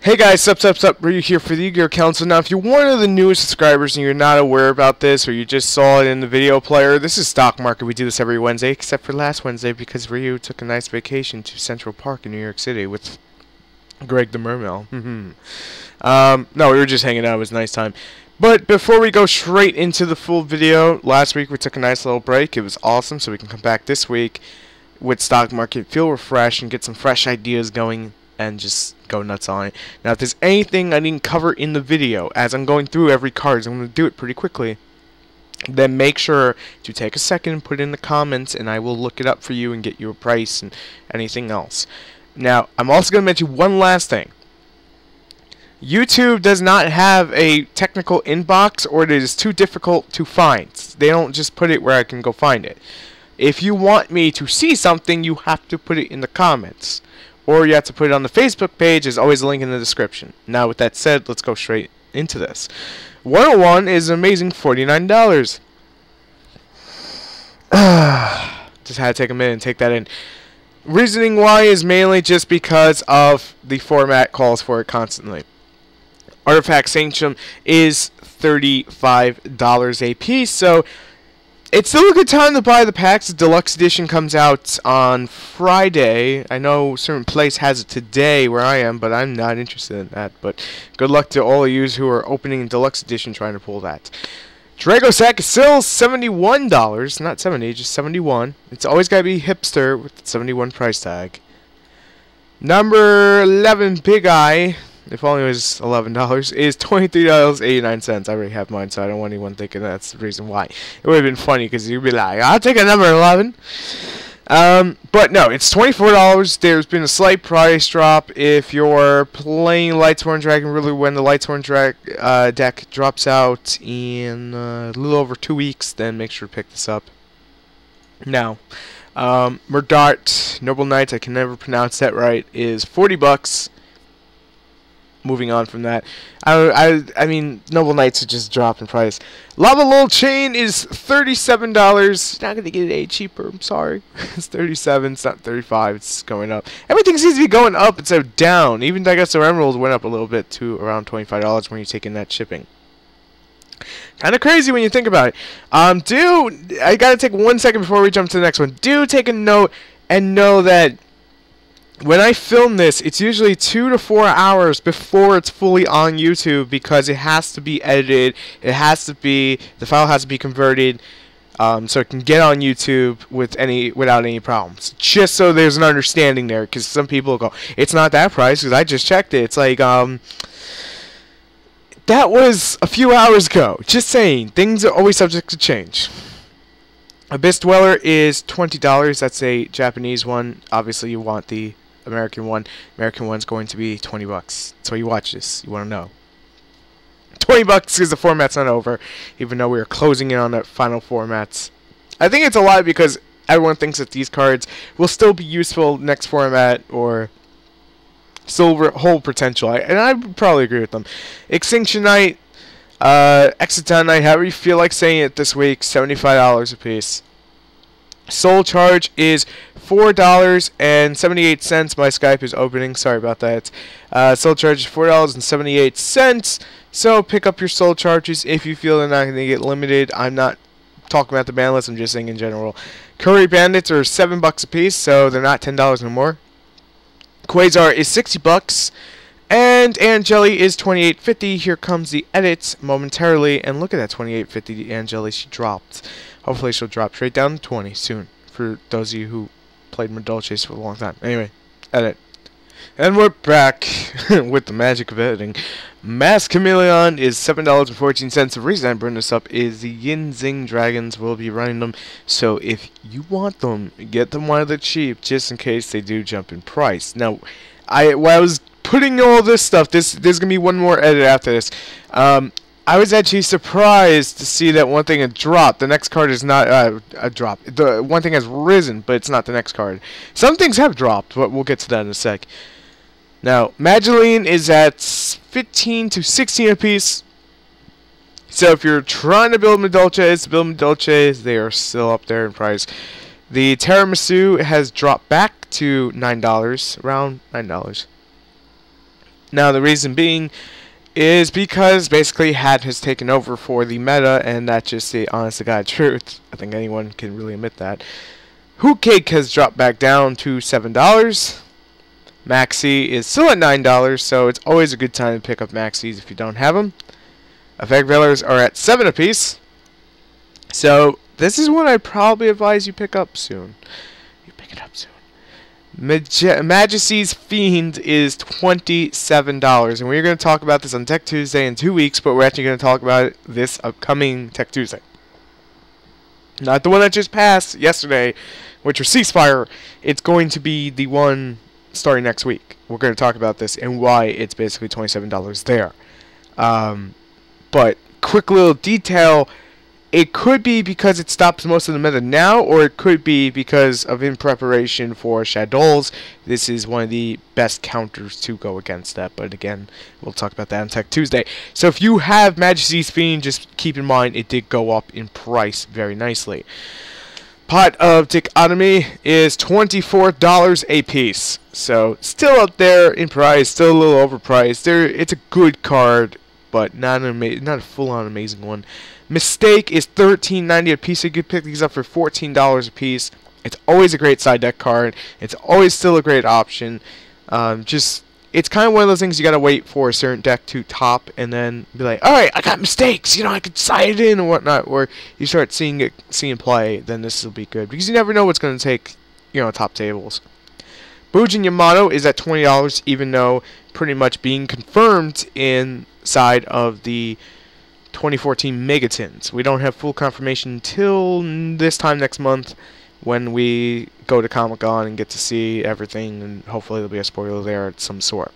Hey guys, sup, Ryu here for the Yugioh Council. Now, if you're one of the newest subscribers and you're not aware about this, or you just saw it in the video player, this is Stock Market. We do this every Wednesday, except for last Wednesday, because Ryu took a nice vacation to Central Park in New York City with Greg the Mermail. No, we were just hanging out. It was a nice time. But before we go straight into the full video, last week we took a nice little break. It was awesome, so we can come back this week with Stock Market, feel refreshed, and get some fresh ideas going and just go nuts on it. Now, if there's anything I didn't cover in the video, as I'm going through every card, I'm going to do it pretty quickly, then make sure to take a second and put it in the comments, and I will look it up for you and get you a price and anything else. Now, I'm also going to mention one last thing. YouTube does not have a technical inbox, or it is too difficult to find. They don't just put it where I can go find it. If you want me to see something, you have to put it in the comments. Or you have to put it on the Facebook page. There's always a link in the description. Now, with that said, let's go straight into this. 101 is an amazing $49. Just had to take a minute and take that in. Reasoning why is mainly just because of the format calls for it constantly. Artifact Sanctum is $35 a piece, so it's still a good time to buy the packs. The deluxe edition comes out on Friday. I know certain place has it today where I am, but I'm not interested in that. But good luck to all of you who are opening deluxe edition trying to pull that. Dragossack is still $71, not 70, just 71. It's always got to be hipster with the 71 price tag. Number 11, Big Eye, if only it was $11, is $23.89. I already have mine, so I don't want anyone thinking that's the reason why. It would have been funny because you'd be like, I'll take a number 11. But no, it's $24. There's been a slight price drop. If you're playing Lightsworn Dragon, really when the Lightsworn deck drops out in a little over 2 weeks, then make sure to pick this up. Now, Murdart, Noble Knights, I can never pronounce that right, is $40. Moving on from that, I mean, Noble Knights are just dropping price. Lava Lol Chain is $37. Not gonna get it any cheaper. I'm sorry. It's $37. It's not $35. It's going up. Everything seems to be going up instead of down. Even Digestive Emerald went up a little bit to around $25 when you take in that shipping. Kind of crazy when you think about it. I gotta take 1 second before we jump to the next one. Do take a note and know that when I film this, it's usually 2 to 4 hours before it's fully on YouTube, because it has to be edited. It has to be, the file has to be converted, so it can get on YouTube without any problems. Just so there's an understanding there, because some people go, it's not that price, because I just checked it. It's like, that was a few hours ago. Just saying, things are always subject to change. Abyss Dweller is $20. That's a Japanese one. Obviously, you want the American one. American one's going to be $20. That's why you watch this. You want to know. $20 because the format's not over, even though we are closing in on the final formats. I think it's a lot because everyone thinks that these cards will still be useful next format or still hold potential. And I would probably agree with them. Extinction Knight, Exciton Knight, however you feel like saying it this week, $75 a piece. Soul Charge is $4.78. My Skype is opening. Sorry about that. Soul Charge is $4.78. So pick up your Soul Charges if you feel they're not going to get limited. I'm not talking about the ban list. I'm just saying in general. Curry Bandits are $7 a piece, so they're not $10 no more. Quasar is $60. And Angeli is $28.50. Here comes the edits momentarily. And look at that $28.50 Angeli. She dropped. Hopefully she'll drop straight down to 20 soon, for those of you who played Murdolches for a long time. Anyway, edit. And we're back with the magic of editing. Mass Chameleon is $7.14. The reason I bring this up is the Yin Zing Dragons will be running them. So if you want them, get them while they're cheap, just in case they do jump in price. Now, while I was putting all this stuff, there's going to be one more edit after this. I was actually surprised to see that one thing had dropped. The next card is not a drop. The one thing has risen, but it's not the next card. Some things have dropped, but we'll get to that in a sec. Now, Mageline is at 15 to 16 apiece. So if you're trying to build Medolces, they are still up there in price. The Tiramisu has dropped back to $9, around $9. Now, the reason being is because basically Hat has taken over for the meta, and that's just the honest to God truth. I think anyone can really admit that. Hoot Cake has dropped back down to $7. Maxi is still at $9, so it's always a good time to pick up Maxis if you don't have them. Effect Veilers are at 7 apiece. So this is one I probably advise you pick up soon. You pick it up soon. Majesty's Fiend is $27, and we're going to talk about this on Tech Tuesday in 2 weeks, but we're actually going to talk about it this upcoming Tech Tuesday. Not the one that just passed yesterday, which was Ceasefire. It's going to be the one starting next week. We're going to talk about this and why it's basically $27 there. But quick little detail. It could be because it stops most of the meta now, or it could be because of in preparation for Shadows. This is one of the best counters to go against that, but again, we'll talk about that on Tech Tuesday. So if you have Majesty's Fiend, just keep in mind it did go up in price very nicely. Pot of Dichotomy is $24 a piece, so still up there in price, still a little overpriced. It's a good card, but not a full-on amazing one. Mistake is $13.90 a piece. So you could pick these up for $14 a piece. It's always a great side deck card. It's always still a great option. It's kind of one of those things you gotta wait for a certain deck to top, and then be like, all right, I got mistakes. I could side it in and whatnot. Or you start seeing play, then this will be good because you never know what's gonna take, top tables. Bujin Yamato is at $20, even though pretty much being confirmed inside of the 2014 Megatins. We don't have full confirmation until this time next month when we go to Comic-Con and get to see everything, and hopefully there'll be a spoiler there of some sort.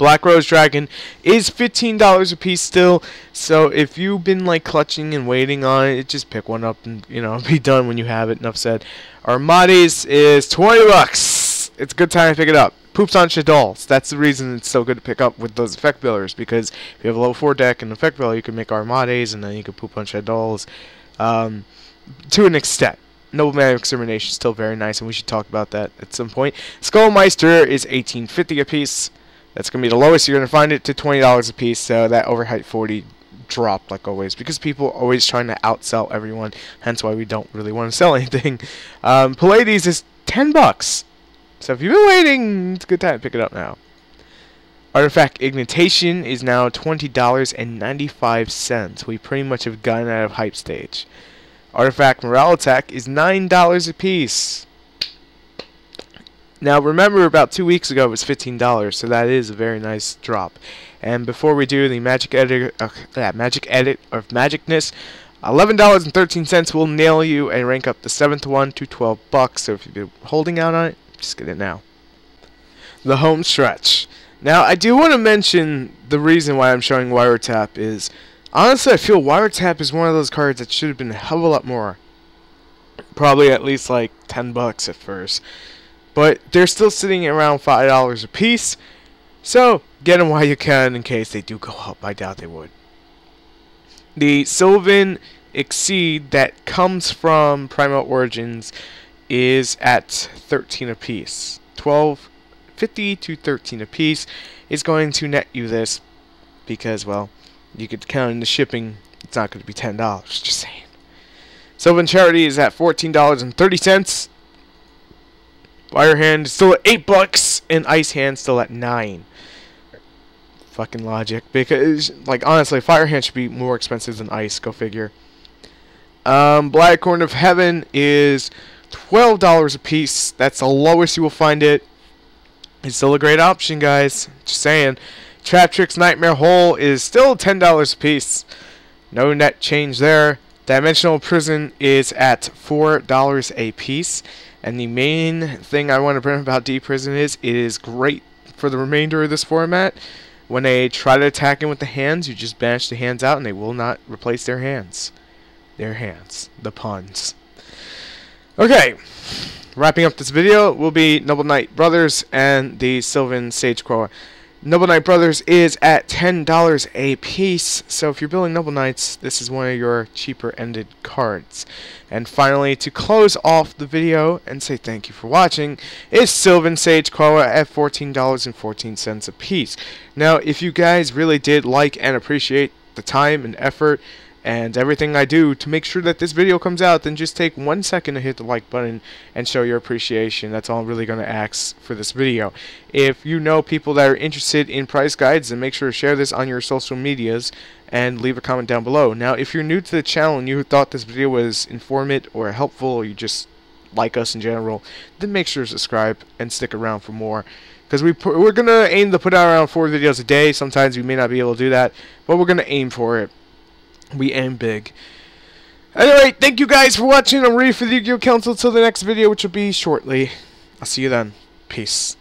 Black Rose Dragon is $15 a piece still, so if you've been clutching and waiting on it, just pick one up and be done when you have it. Enough said. Armades is $20. It's a good time to pick it up. Poops on Shadows. That's the reason it's so good to pick up with those effect builders, because if you have a level 4 deck and effect builder, you can make Armades, and then you can poop on Shadows to an extent. Nobleman Extermination is still very nice, and we should talk about that at some point. Skullmeister is $18.50 a piece. That's going to be the lowest you're going to find it, to $20 a piece, so that overhyped 40 dropped like always, because people are always trying to outsell everyone, hence why we don't really want to sell anything. Pallades is $10. So if you've been waiting, it's a good time to pick it up now. Artifact Ignitation is now $20.95. We pretty much have gotten out of hype stage. Artifact Morale Attack is $9 a piece. Now remember, about 2 weeks ago it was $15, so that is a very nice drop. And before we do the magic edit of Magicness, $11.13 will nail you and rank up the 7th one to $12. So if you've been holding out on it, just get it now. The home stretch. Now, I do want to mention the reason why I'm showing Wiretap is, honestly, I feel Wiretap is one of those cards that should have been a hell of a lot more. Probably at least $10 at first. But they're still sitting around $5 a piece. So, get them while you can in case they do go up. I doubt they would. The Sylvan Exceed that comes from Primal Origins is at 13 apiece. $12.50 to 13 apiece is going to net you this, because, well, you could count in the shipping. It's not going to be $10. Just saying. Sylvan Charity is at $14.30. Fire Hand is still at $8, and Ice Hand still at $9. Fucking logic, because honestly, Fire Hand should be more expensive than Ice. Go figure. Black Horn of Heaven is $12 a piece. That's the lowest you will find it. It's still a great option, guys. Just saying. Trap Tricks Nightmare Hole is still $10 a piece. No net change there. Dimensional Prison is at $4 a piece. And the main thing I want to bring up about D-Prison is it is great for the remainder of this format. When they try to attack in with the hands, you just banish the hands out and they will not replace their hands. Their hands. The puns. Okay. Wrapping up this video will be Noble Knight Brothers and the Sylvan Sage Crow. Noble Knight Brothers is at $10 a piece, so if you're building Noble Knights, this is one of your cheaper ended cards. And finally, to close off the video and say thank you for watching, is Sylvan Sage Koa at $14.14 a piece. Now, if you guys really did like and appreciate the time and effort and everything I do to make sure that this video comes out, then just take 1 second to hit the like button and show your appreciation. That's all I'm really going to ask for this video. If you know people that are interested in price guides, then make sure to share this on your social medias and leave a comment down below. Now, if you're new to the channel and you thought this video was informative or helpful, or you just like us in general, then make sure to subscribe and stick around for more. Because we're going to aim to put out around 4 videos a day. Sometimes we may not be able to do that, but we're going to aim for it. We aim big. Anyway, thank you guys for watching. I'm ready for the Yu-Gi-Oh! Council till the next video, which will be shortly. I'll see you then. Peace.